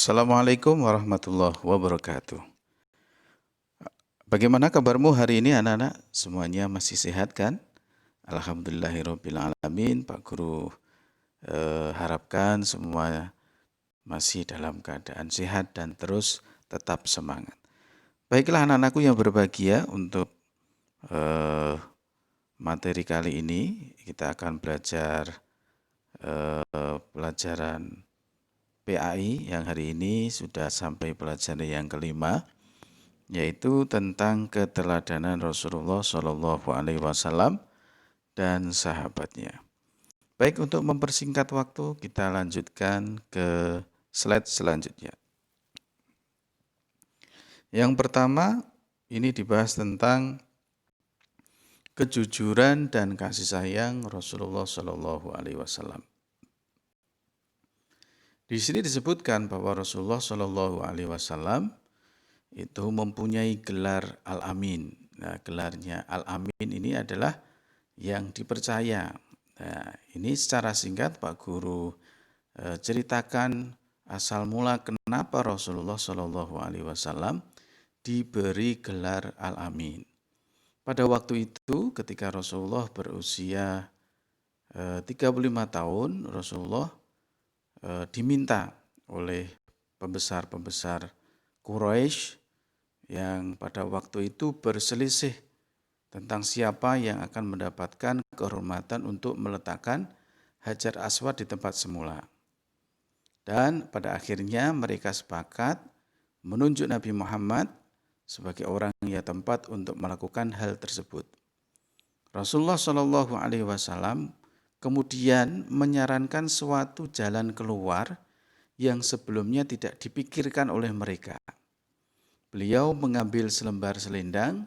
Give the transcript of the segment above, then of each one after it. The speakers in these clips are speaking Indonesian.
Assalamualaikum warahmatullahi wabarakatuh. Bagaimana kabarmu hari ini anak-anak? Semuanya masih sehat kan? Alhamdulillahirabbil alamin. Pak Guru harapkan semua masih dalam keadaan sehat dan terus tetap semangat. Baiklah anak-anakku yang berbahagia, untuk materi kali ini kita akan belajar pelajaran PAI yang hari ini sudah sampai pelajaran yang kelima, yaitu tentang keteladanan Rasulullah Shallallahu Alaihi Wasallam dan sahabatnya. Baik, untuk mempersingkat waktu, kita lanjutkan ke slide selanjutnya. Yang pertama, ini dibahas tentang kejujuran dan kasih sayang Rasulullah Shallallahu Alaihi Wasallam. Di sini disebutkan bahwa Rasulullah Shallallahu Alaihi Wasallam itu mempunyai gelar Al-Amin. Nah, gelarnya Al-Amin ini adalah yang dipercaya. Nah, ini secara singkat Pak Guru ceritakan asal mula kenapa Rasulullah Shallallahu Alaihi Wasallam diberi gelar Al-Amin. Pada waktu itu ketika Rasulullah berusia 35 tahun, Rasulullah diminta oleh pembesar-pembesar Quraisy yang pada waktu itu berselisih tentang siapa yang akan mendapatkan kehormatan untuk meletakkan Hajar Aswad di tempat semula. Dan pada akhirnya mereka sepakat menunjuk Nabi Muhammad sebagai orang yang tepat untuk melakukan hal tersebut. Rasulullah Shallallahu Alaihi Wasallam kemudian menyarankan suatu jalan keluar yang sebelumnya tidak dipikirkan oleh mereka. Beliau mengambil selembar selendang,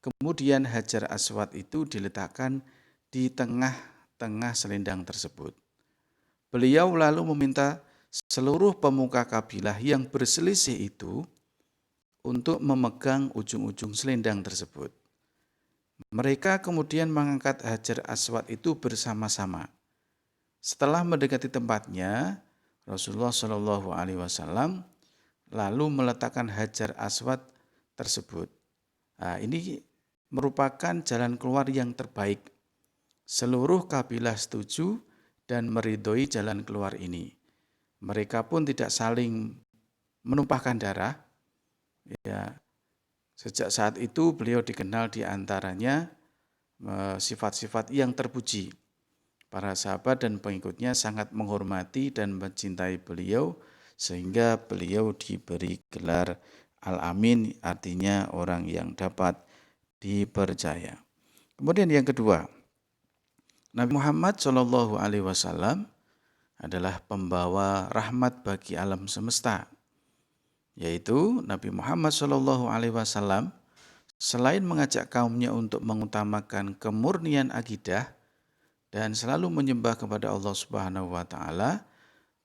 kemudian Hajar Aswad itu diletakkan di tengah-tengah selendang tersebut. Beliau lalu meminta seluruh pemuka kabilah yang berselisih itu untuk memegang ujung-ujung selendang tersebut. Mereka kemudian mengangkat Hajar Aswad itu bersama-sama. Setelah mendekati tempatnya, Rasulullah Shallallahu Alaihi Wasallam lalu meletakkan Hajar Aswad tersebut. Nah, ini merupakan jalan keluar yang terbaik. Seluruh kabilah setuju dan meridhoi jalan keluar ini. Mereka pun tidak saling menumpahkan darah. Ya, sejak saat itu beliau dikenal di antaranya sifat-sifat yang terpuji. Para sahabat dan pengikutnya sangat menghormati dan mencintai beliau sehingga beliau diberi gelar Al-Amin, artinya orang yang dapat dipercaya. Kemudian yang kedua, Nabi Muhammad Shallallahu Alaihi Wasallam adalah pembawa rahmat bagi alam semesta, yaitu Nabi Muhammad Shallallahu Alaihi Wasallam selain mengajak kaumnya untuk mengutamakan kemurnian akidah dan selalu menyembah kepada Allah Subhanahu wa taala,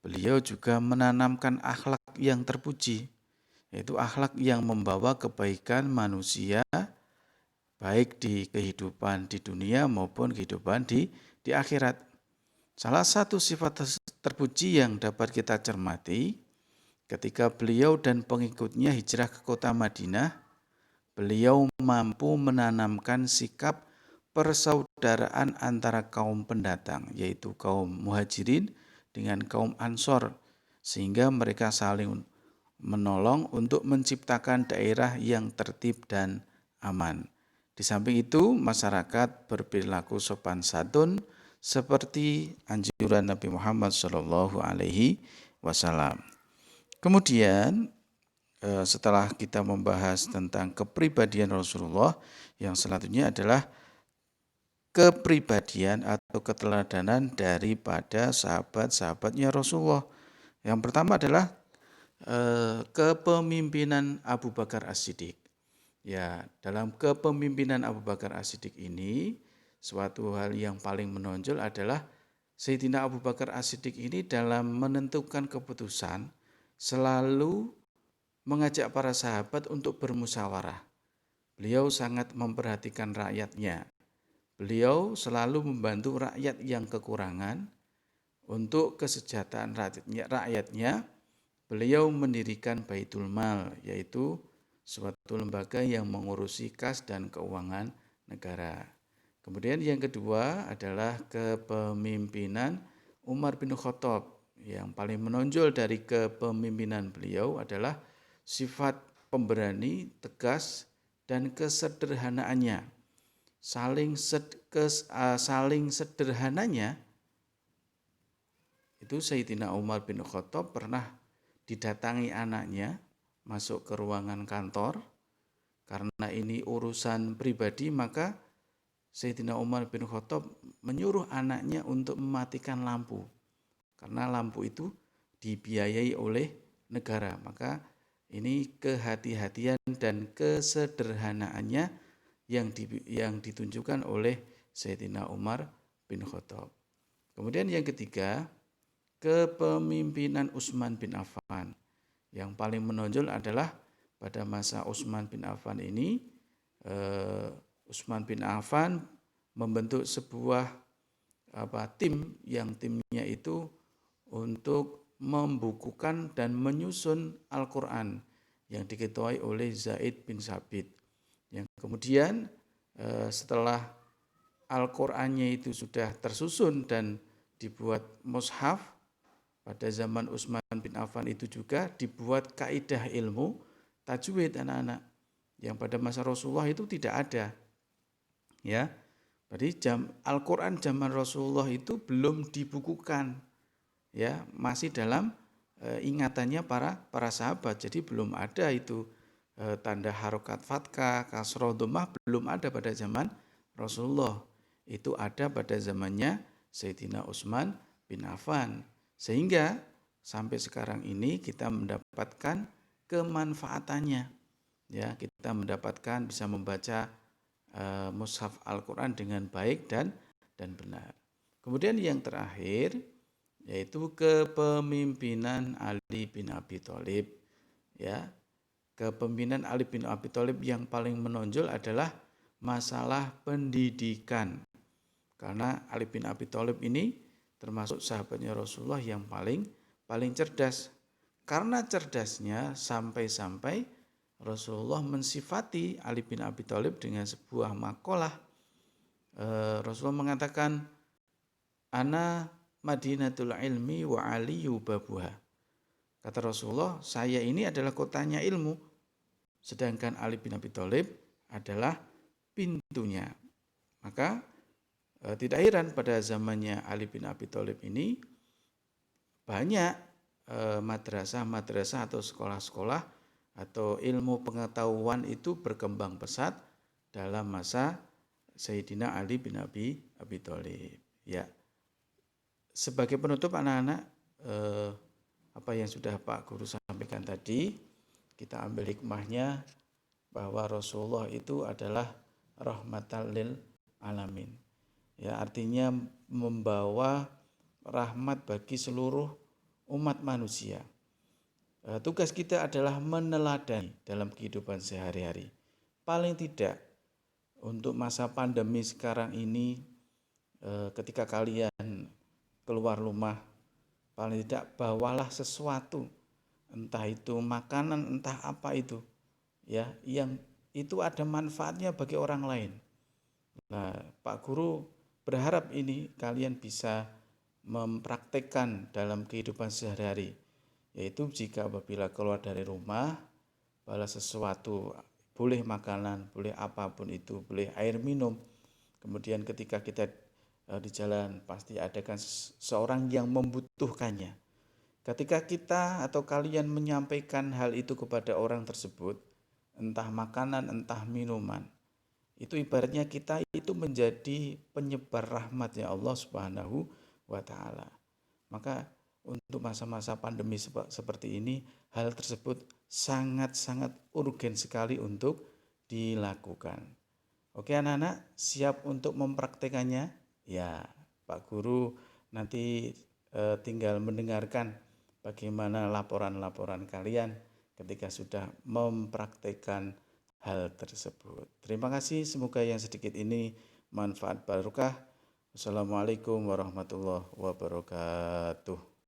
beliau juga menanamkan akhlak yang terpuji, yaitu akhlak yang membawa kebaikan manusia baik di kehidupan di dunia maupun kehidupan di akhirat. Salah satu sifat terpuji yang dapat kita cermati ketika beliau dan pengikutnya hijrah ke kota Madinah, beliau mampu menanamkan sikap persaudaraan antara kaum pendatang, yaitu kaum muhajirin dengan kaum ansor, sehingga mereka saling menolong untuk menciptakan daerah yang tertib dan aman. Di samping itu, masyarakat berperilaku sopan santun seperti anjuran Nabi Muhammad Shallallahu Alaihi Wasallam. Kemudian setelah kita membahas tentang kepribadian Rasulullah, yang selanjutnya adalah kepribadian atau keteladanan daripada sahabat-sahabatnya Rasulullah. Yang pertama adalah kepemimpinan Abu Bakar As-Siddiq. Ya, dalam kepemimpinan Abu Bakar As-Siddiq ini, suatu hal yang paling menonjol adalah Sayyidina Abu Bakar As-Siddiq ini dalam menentukan keputusan selalu mengajak para sahabat untuk bermusyawarah. Beliau sangat memperhatikan rakyatnya. Beliau selalu membantu rakyat yang kekurangan untuk kesejahteraan rakyatnya beliau mendirikan Baitul Mal, yaitu suatu lembaga yang mengurusi kas dan keuangan negara. Kemudian yang kedua adalah kepemimpinan Umar bin Khattab. Yang paling menonjol dari kepemimpinan beliau adalah sifat pemberani, tegas, dan kesederhanaannya. Saling sederhananya itu Sayyidina Umar bin Khattab pernah didatangi anaknya masuk ke ruangan kantor. Karena ini urusan pribadi, maka Sayyidina Umar bin Khattab menyuruh anaknya untuk mematikan lampu. Karena lampu itu dibiayai oleh negara. Maka ini kehati-hatian dan kesederhanaannya yang ditunjukkan oleh Sayyidina Umar bin Khattab. Kemudian yang ketiga, kepemimpinan Utsman bin Affan. Yang paling menonjol adalah pada masa Utsman bin Affan ini, Utsman bin Affan membentuk sebuah tim yang timnya itu untuk membukukan dan menyusun Al-Quran yang diketuai oleh Zaid bin Sabit. Yang kemudian setelah Al-Qur'annya itu sudah tersusun dan dibuat mushaf, pada zaman Utsman bin Affan itu juga dibuat kaidah ilmu tajwid anak-anak yang pada masa Rasulullah itu tidak ada. Ya. Jadi Al-Qur'an zaman Rasulullah itu belum dibukukan. Ya, masih dalam ingatannya para sahabat. Jadi belum ada itu tanda harokat fathah, kasroh, dhammah belum ada pada zaman Rasulullah. Itu ada pada zamannya Sayyidina Utsman bin Affan. Sehingga sampai sekarang ini kita mendapatkan kemanfaatannya. Ya, kita mendapatkan bisa membaca mushaf Al-Qur'an dengan baik dan benar. Kemudian yang terakhir yaitu kepemimpinan Ali bin Abi Thalib. Ya, kepemimpinan Ali bin Abi Thalib yang paling menonjol adalah masalah pendidikan. Karena Ali bin Abi Thalib ini termasuk sahabatnya Rasulullah yang paling cerdas. Karena cerdasnya sampai-sampai Rasulullah mensifati Ali bin Abi Thalib dengan sebuah makalah. Rasulullah mengatakan, "Ana Madinatul ilmi wa aliyu babuha." Kata Rasulullah, saya ini adalah kotanya ilmu, sedangkan Ali bin Abi Thalib adalah pintunya. Maka tidak heran pada zamannya Ali bin Abi Thalib ini banyak madrasah-madrasah atau sekolah-sekolah atau ilmu pengetahuan itu berkembang pesat dalam masa Sayyidina Ali bin Abi Thalib. Ya. Sebagai penutup anak-anak, apa yang sudah Pak Guru sampaikan tadi, kita ambil hikmahnya bahwa Rasulullah itu adalah rahmatan lil alamin. Ya, artinya membawa rahmat bagi seluruh umat manusia. Tugas kita adalah meneladani dalam kehidupan sehari-hari. Paling tidak untuk masa pandemi sekarang ini, ketika kalian keluar rumah, paling tidak bawalah sesuatu, entah itu makanan, entah apa itu, ya, yang itu ada manfaatnya bagi orang lain. Nah, Pak Guru berharap ini kalian bisa mempraktekkan dalam kehidupan sehari-hari, yaitu jika apabila keluar dari rumah, bawa sesuatu, boleh makanan, boleh apapun itu, boleh air minum. Kemudian ketika kita di jalan pasti ada kan seorang yang membutuhkannya. Ketika kita atau kalian menyampaikan hal itu kepada orang tersebut, entah makanan, entah minuman, itu ibaratnya kita itu menjadi penyebar rahmatnya Allah Subhanahu wa ta'ala. Maka untuk masa-masa pandemi seperti ini, hal tersebut sangat-sangat urgen sekali untuk dilakukan. Oke anak-anak, siap untuk mempraktekannya? Ya, Pak Guru nanti tinggal mendengarkan bagaimana laporan-laporan kalian ketika sudah mempraktekkan hal tersebut. Terima kasih, semoga yang sedikit ini manfaat barokah. Wassalamualaikum warahmatullahi wabarakatuh.